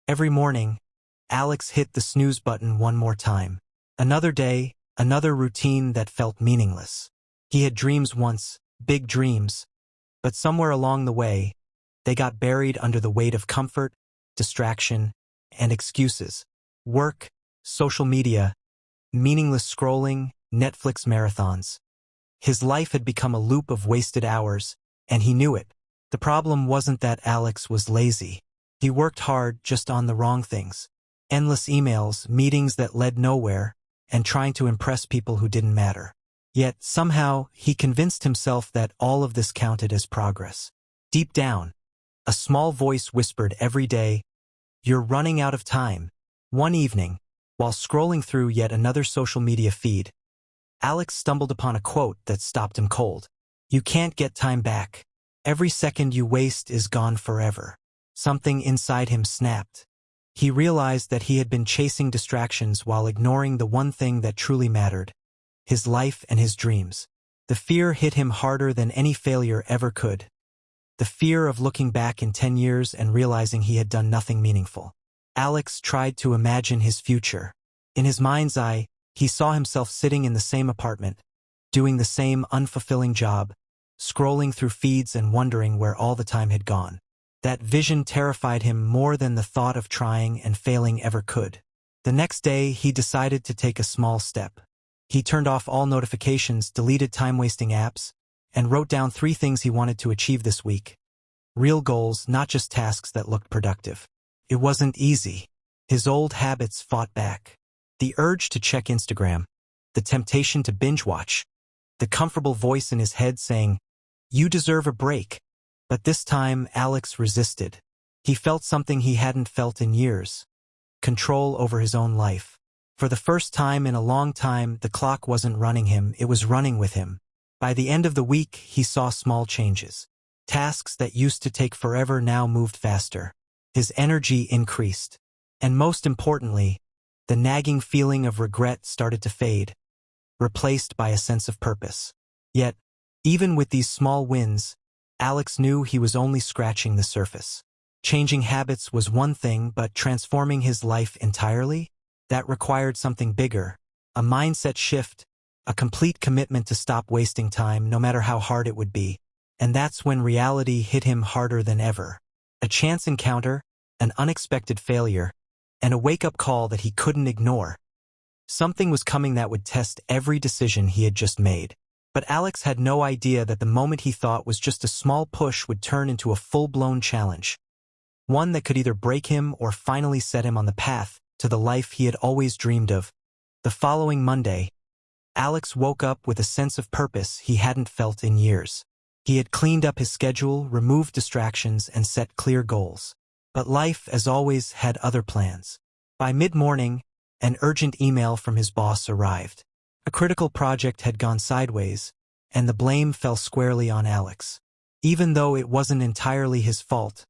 Every morning, Alex hit the snooze button one more time. Another day, another routine that felt meaningless. He had dreams once, big dreams, but somewhere along the way, they got buried under the weight of comfort, distraction, and excuses. Work, social media, meaningless scrolling, Netflix marathons. His life had become a loop of wasted hours, and he knew it. The problem wasn't that Alex was lazy. He worked hard just on the wrong things. Endless emails, meetings that led nowhere, and trying to impress people who didn't matter. Yet, somehow, he convinced himself that all of this counted as progress. Deep down, a small voice whispered every day, "You're running out of time." One evening, while scrolling through yet another social media feed, Alex stumbled upon a quote that stopped him cold. "You can't get time back. Every second you waste is gone forever." Something inside him snapped. He realized that he had been chasing distractions while ignoring the one thing that truly mattered: his life and his dreams. The fear hit him harder than any failure ever could. The fear of looking back in 10 years and realizing he had done nothing meaningful. Alex tried to imagine his future. In his mind's eye, he saw himself sitting in the same apartment, doing the same unfulfilling job, scrolling through feeds and wondering where all the time had gone. That vision terrified him more than the thought of trying and failing ever could. The next day, he decided to take a small step. He turned off all notifications, deleted time-wasting apps, and wrote down 3 things he wanted to achieve this week. Real goals, not just tasks that looked productive. It wasn't easy. His old habits fought back. The urge to check Instagram, the temptation to binge-watch, the comfortable voice in his head saying, "You deserve a break." But this time, Alex resisted. He felt something he hadn't felt in years: control over his own life. For the first time in a long time, the clock wasn't running him, it was running with him. By the end of the week, he saw small changes. Tasks that used to take forever now moved faster. His energy increased. And most importantly, the nagging feeling of regret started to fade, replaced by a sense of purpose. Yet, even with these small wins, Alex knew he was only scratching the surface. Changing habits was one thing, but transforming his life entirely? That required something bigger, a mindset shift, a complete commitment to stop wasting time no matter how hard it would be. And that's when reality hit him harder than ever. A chance encounter, an unexpected failure, and a wake-up call that he couldn't ignore. Something was coming that would test every decision he had just made. But Alex had no idea that the moment he thought was just a small push would turn into a full-blown challenge. One that could either break him or finally set him on the path to the life he had always dreamed of. The following Monday, Alex woke up with a sense of purpose he hadn't felt in years. He had cleaned up his schedule, removed distractions, and set clear goals. But life, as always, had other plans. By mid-morning, an urgent email from his boss arrived. A critical project had gone sideways, and the blame fell squarely on Alex. Even though it wasn't entirely his fault,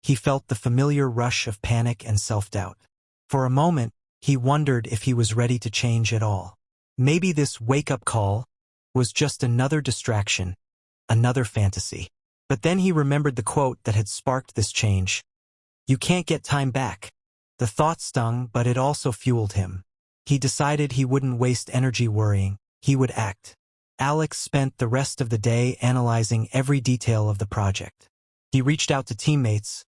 he felt the familiar rush of panic and self-doubt. For a moment, he wondered if he was ready to change at all. Maybe this wake-up call was just another distraction, another fantasy. But then he remembered the quote that had sparked this change. "You can't get time back." The thought stung, but it also fueled him. He decided he wouldn't waste energy worrying, he would act. Alex spent the rest of the day analyzing every detail of the project. He reached out to teammates,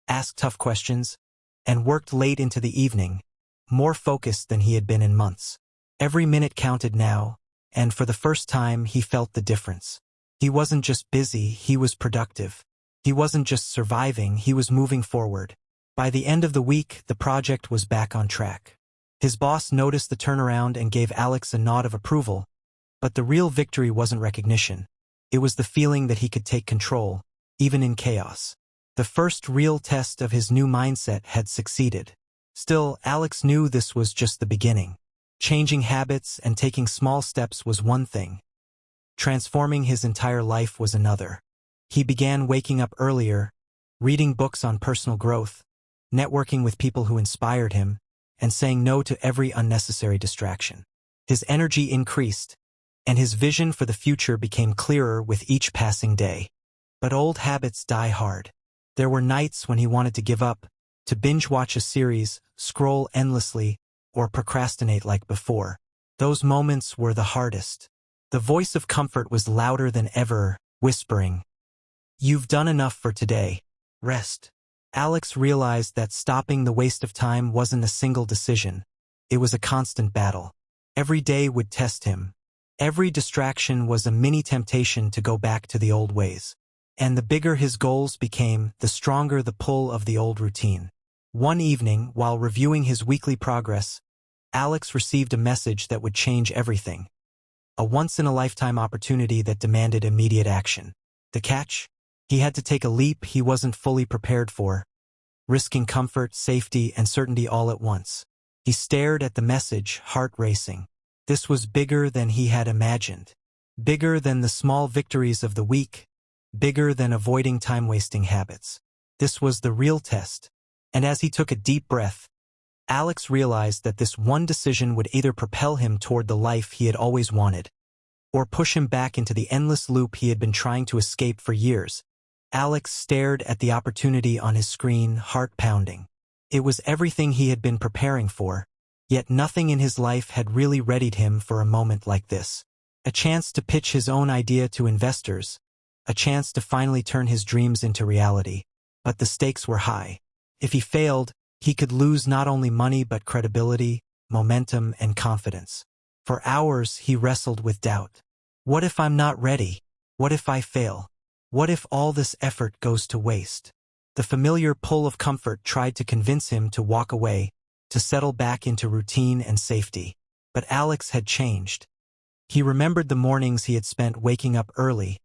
asked tough questions, and worked late into the evening, more focused than he had been in months. Every minute counted now, and for the first time he felt the difference. He wasn't just busy, he was productive. He wasn't just surviving, he was moving forward. By the end of the week, the project was back on track. His boss noticed the turnaround and gave Alex a nod of approval, but the real victory wasn't recognition. It was the feeling that he could take control, even in chaos. The first real test of his new mindset had succeeded. Still, Alex knew this was just the beginning. Changing habits and taking small steps was one thing. Transforming his entire life was another. He began waking up earlier, reading books on personal growth, networking with people who inspired him, and saying no to every unnecessary distraction. His energy increased, and his vision for the future became clearer with each passing day. But old habits die hard. There were nights when he wanted to give up, to binge-watch a series, scroll endlessly, or procrastinate like before. Those moments were the hardest. The voice of comfort was louder than ever, whispering, "You've done enough for today. Rest." Alex realized that stopping the waste of time wasn't a single decision. It was a constant battle. Every day would test him. Every distraction was a mini temptation to go back to the old ways. And the bigger his goals became, the stronger the pull of the old routine. One evening, while reviewing his weekly progress, Alex received a message that would change everything. A once-in-a-lifetime opportunity that demanded immediate action. The catch? He had to take a leap he wasn't fully prepared for, risking comfort, safety, and certainty all at once. He stared at the message, heart racing. This was bigger than he had imagined. Bigger than the small victories of the week. Bigger than avoiding time-wasting habits. This was the real test. And as he took a deep breath, Alex realized that this one decision would either propel him toward the life he had always wanted, or push him back into the endless loop he had been trying to escape for years. Alex stared at the opportunity on his screen, heart pounding. It was everything he had been preparing for, yet nothing in his life had really readied him for a moment like this. A chance to pitch his own idea to investors, a chance to finally turn his dreams into reality. But the stakes were high. If he failed, he could lose not only money but credibility, momentum, and confidence. For hours he wrestled with doubt. What if I'm not ready? What if I fail? What if all this effort goes to waste? The familiar pull of comfort tried to convince him to walk away, to settle back into routine and safety. But Alex had changed. He remembered the mornings he had spent waking up early,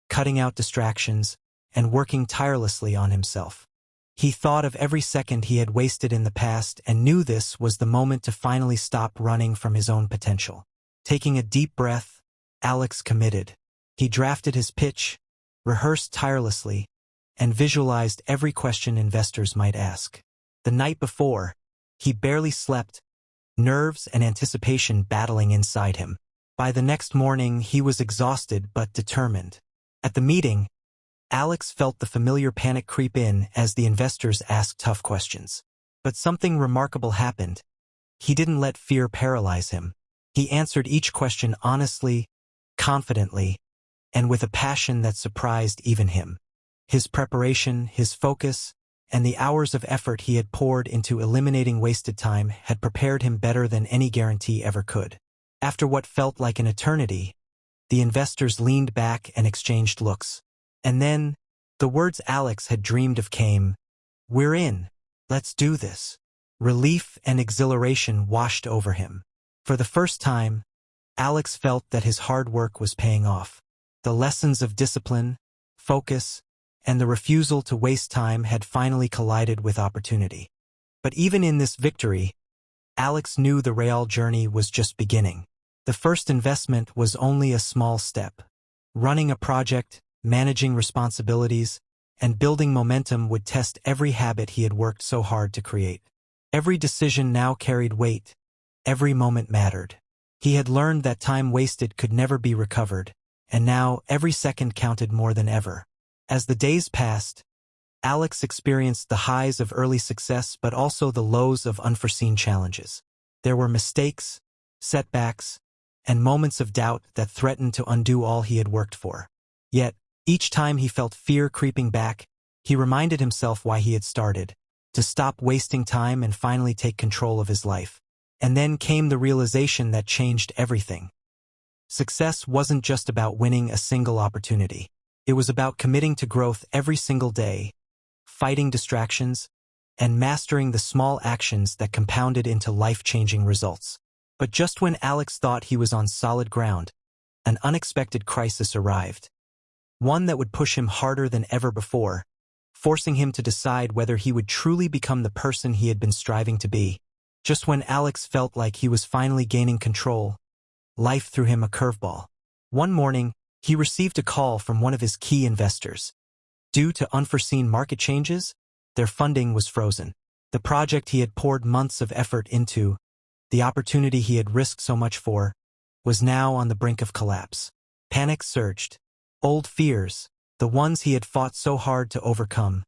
cutting out distractions, and working tirelessly on himself. He thought of every second he had wasted in the past and knew this was the moment to finally stop running from his own potential. Taking a deep breath, Alex committed. He drafted his pitch, rehearsed tirelessly, and visualized every question investors might ask. The night before, he barely slept, nerves and anticipation battling inside him. By the next morning, he was exhausted but determined. At the meeting, Alex felt the familiar panic creep in as the investors asked tough questions. But something remarkable happened. He didn't let fear paralyze him. He answered each question honestly, confidently, and with a passion that surprised even him. His preparation, his focus, and the hours of effort he had poured into eliminating wasted time had prepared him better than any guarantee ever could. After what felt like an eternity, the investors leaned back and exchanged looks. And then, the words Alex had dreamed of came, "We're in. Let's do this." Relief and exhilaration washed over him. For the first time, Alex felt that his hard work was paying off. The lessons of discipline, focus, and the refusal to waste time had finally collided with opportunity. But even in this victory, Alex knew the real journey was just beginning. The first investment was only a small step. Running a project, managing responsibilities, and building momentum would test every habit he had worked so hard to create. Every decision now carried weight. Every moment mattered. He had learned that time wasted could never be recovered, and now every second counted more than ever. As the days passed, Alex experienced the highs of early success but also the lows of unforeseen challenges. There were mistakes, setbacks, and moments of doubt that threatened to undo all he had worked for. Yet, each time he felt fear creeping back, he reminded himself why he had started, to stop wasting time and finally take control of his life. And then came the realization that changed everything. Success wasn't just about winning a single opportunity. It was about committing to growth every single day, fighting distractions, and mastering the small actions that compounded into life-changing results. But just when Alex thought he was on solid ground, an unexpected crisis arrived. One that would push him harder than ever before, forcing him to decide whether he would truly become the person he had been striving to be. Just when Alex felt like he was finally gaining control, life threw him a curveball. One morning, he received a call from one of his key investors. Due to unforeseen market changes, their funding was frozen. The project he had poured months of effort into, the opportunity he had risked so much for, was now on the brink of collapse. Panic surged. Old fears, the ones he had fought so hard to overcome,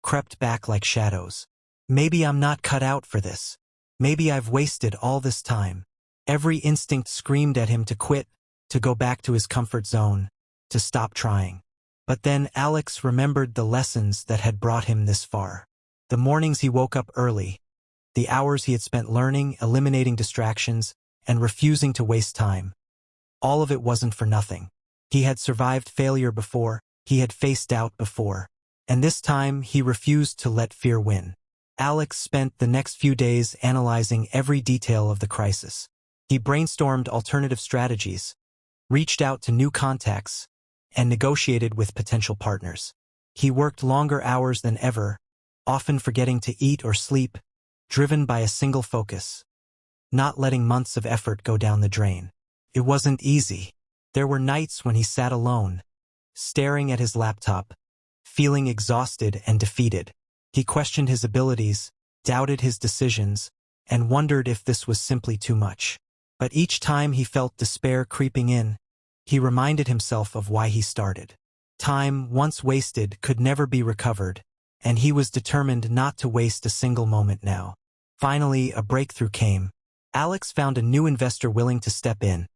crept back like shadows. Maybe I'm not cut out for this. Maybe I've wasted all this time. Every instinct screamed at him to quit, to go back to his comfort zone, to stop trying. But then Alex remembered the lessons that had brought him this far. The mornings he woke up early, the hours he had spent learning, eliminating distractions, and refusing to waste time. All of it wasn't for nothing. He had survived failure before, he had faced doubt before, and this time he refused to let fear win. Alex spent the next few days analyzing every detail of the crisis. He brainstormed alternative strategies, reached out to new contacts, and negotiated with potential partners. He worked longer hours than ever, often forgetting to eat or sleep, driven by a single focus, not letting months of effort go down the drain. It wasn't easy. There were nights when he sat alone, staring at his laptop, feeling exhausted and defeated. He questioned his abilities, doubted his decisions, and wondered if this was simply too much. But each time he felt despair creeping in, he reminded himself of why he started. Time, once wasted, could never be recovered, and he was determined not to waste a single moment now. Finally, a breakthrough came. Alex found a new investor willing to step in,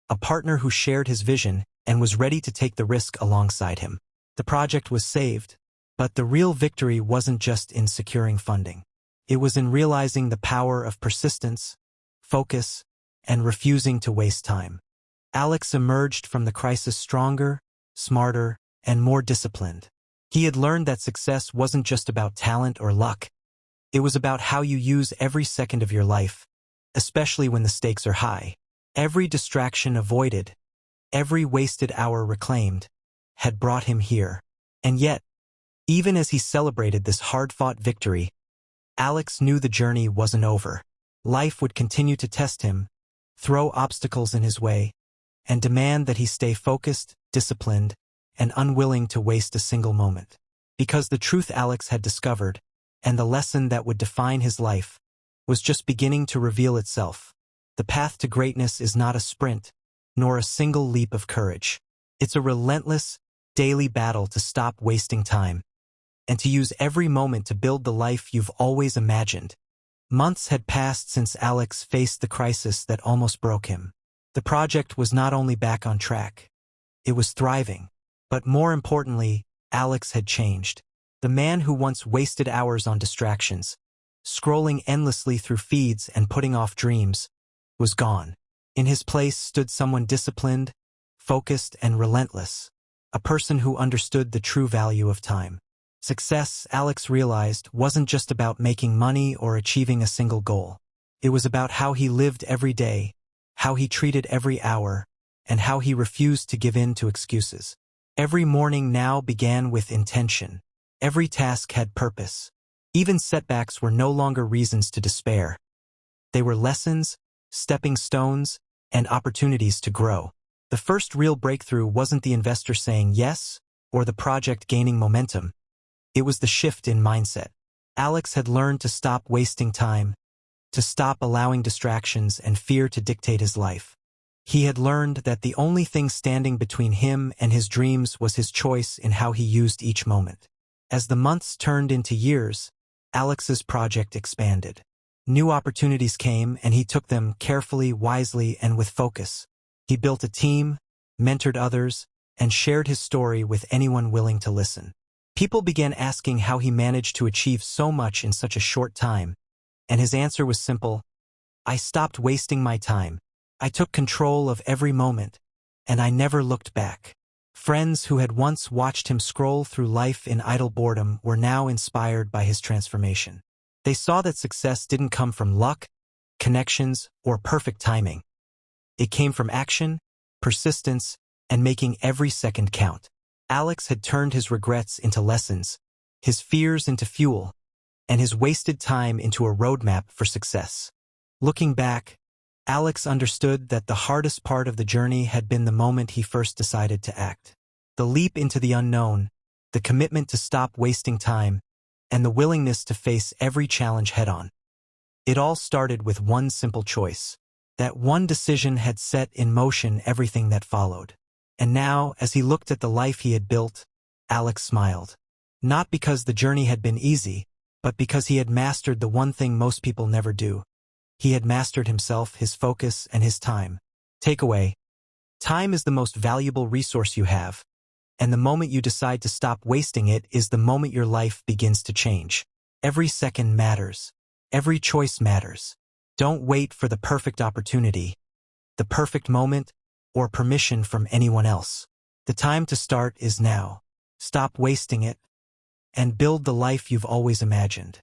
a partner who shared his vision and was ready to take the risk alongside him. The project was saved, but the real victory wasn't just in securing funding. It was in realizing the power of persistence, focus, and refusing to waste time. Alex emerged from the crisis stronger, smarter, and more disciplined. He had learned that success wasn't just about talent or luck. It was about how you use every second of your life, especially when the stakes are high. Every distraction avoided, every wasted hour reclaimed, had brought him here. And yet, even as he celebrated this hard-fought victory, Alex knew the journey wasn't over. Life would continue to test him, throw obstacles in his way, and demand that he stay focused, disciplined, and unwilling to waste a single moment. Because the truth Alex had discovered, and the lesson that would define his life, was just beginning to reveal itself. The path to greatness is not a sprint, nor a single leap of courage. It's a relentless, daily battle to stop wasting time, and to use every moment to build the life you've always imagined. Months had passed since Alex faced the crisis that almost broke him. The project was not only back on track, it was thriving. But more importantly, Alex had changed. The man who once wasted hours on distractions, scrolling endlessly through feeds and putting off dreams, was gone. In his place stood someone disciplined, focused, and relentless, a person who understood the true value of time. Success, Alex realized, wasn't just about making money or achieving a single goal. It was about how he lived every day, how he treated every hour, and how he refused to give in to excuses. Every morning now began with intention. Every task had purpose. Even setbacks were no longer reasons to despair. They were lessons, stepping stones, and opportunities to grow. The first real breakthrough wasn't the investor saying yes, or the project gaining momentum. It was the shift in mindset. Alex had learned to stop wasting time, to stop allowing distractions and fear to dictate his life. He had learned that the only thing standing between him and his dreams was his choice in how he used each moment. As the months turned into years, Alex's project expanded. New opportunities came, and he took them carefully, wisely, and with focus. He built a team, mentored others, and shared his story with anyone willing to listen. People began asking how he managed to achieve so much in such a short time, and his answer was simple: I stopped wasting my time. I took control of every moment, and I never looked back. Friends who had once watched him scroll through life in idle boredom were now inspired by his transformation. They saw that success didn't come from luck, connections, or perfect timing. It came from action, persistence, and making every second count. Alex had turned his regrets into lessons, his fears into fuel, and his wasted time into a roadmap for success. Looking back, Alex understood that the hardest part of the journey had been the moment he first decided to act. The leap into the unknown, the commitment to stop wasting time, and the willingness to face every challenge head-on. It all started with one simple choice. That one decision had set in motion everything that followed. And now, as he looked at the life he had built, Alex smiled. Not because the journey had been easy, but because he had mastered the one thing most people never do. He had mastered himself, his focus, and his time. Takeaway: time is the most valuable resource you have, and the moment you decide to stop wasting it is the moment your life begins to change. Every second matters. Every choice matters. Don't wait for the perfect opportunity, the perfect moment, or permission from anyone else. The time to start is now. Stop wasting it, and build the life you've always imagined.